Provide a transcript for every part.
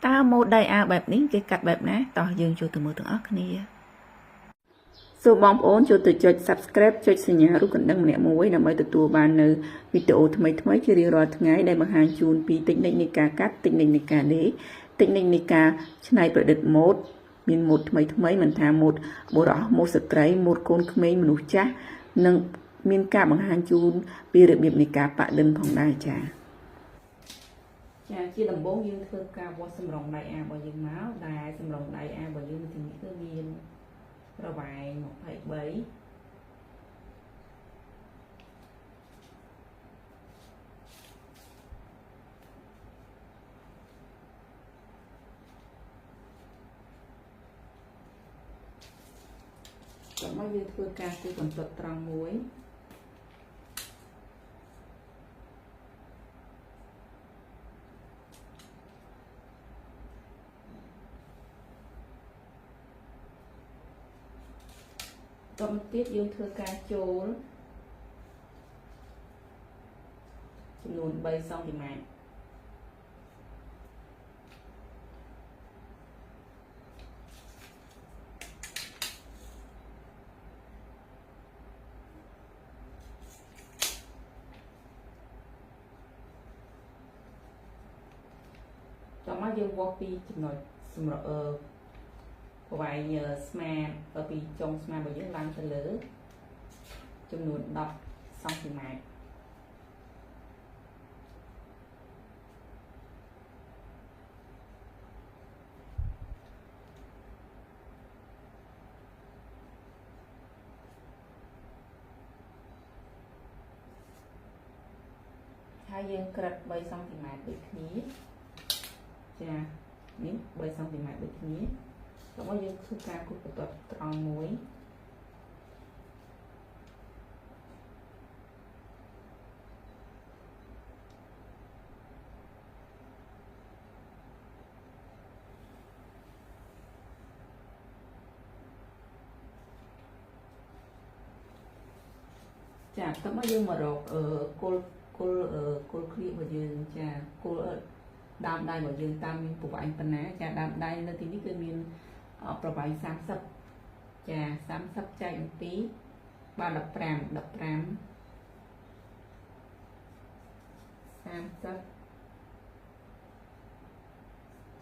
ตาโมได้อาแบบนี้เกกัดแบบนะต่อยืนจูตัวมือถึงออกนี่សូមបងប្អូនចូលទៅចុច Subscribe ចុចសញ្ញារូបកណ្ដឹងម្នាក់មួយដើម្បីទទួលបាននៅវីដេអូថ្មីៗជារៀងរាល់ថ្ងៃដែលបង្ហាញជូនពីតិចនិចនៃការកាត់តិចនិចនៃការដេរតិចនិចនៃការច្នៃប្រឌិតម៉ូដមានម៉ូដថ្មីមិនថាម៉ូដបុរសម៉ូដស្ត្រីម៉ូដកូនក្មេងមនុស្សចាស់និងមានការបង្ហាញជូនពីរបៀបនៃការប៉ាក់ឌិនផងដែរចាជាដំបូងយើងធ្វើការវាស់សម្រងដៃអារបស់យើងមកដែលសម្រងដៃអារបស់យើងទីនេះគឺមានប្រវែង23ចាំមកយើងធ្វើការគូបន្ទាត់ត្រង់មួយតមកទៀតយើងធ្វើការចូលចំនួន3សង់ទីម៉ែត្រចាំមកយើងវាស់ពីចំណុចសម្រាប់ប្រវែងស្មាពីចុងស្មារបស់យើងឡើងទៅលើចំនួន10សង់ទីម៉ែត្រហើយយើងក្រិត3សង់ទីម៉ែត្រដូចគ្នាចានេះ3សង់ទីម៉ែត្រដូចគ្នាxong rồiយើងធ្វើការគូសបន្ទាត់ត្រង់មួយចាតោះមកយើងមករកគល់គ្លៀករបស់យើងចាគល់ដើមដៃរបស់យើងតាមមានប្រវែងប៉ុណ្ណាចាដើមដៃនៅទីនេះគឺមានប្រវែង30ចា30ចែកអំពីបាន15 30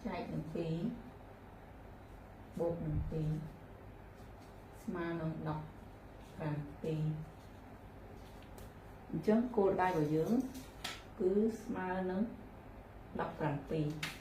ចែកនឹង2បូកនឹង2ស្មើនឹង17អញ្ចឹងគោលដៅរបស់យើងគឺស្មើនឹង17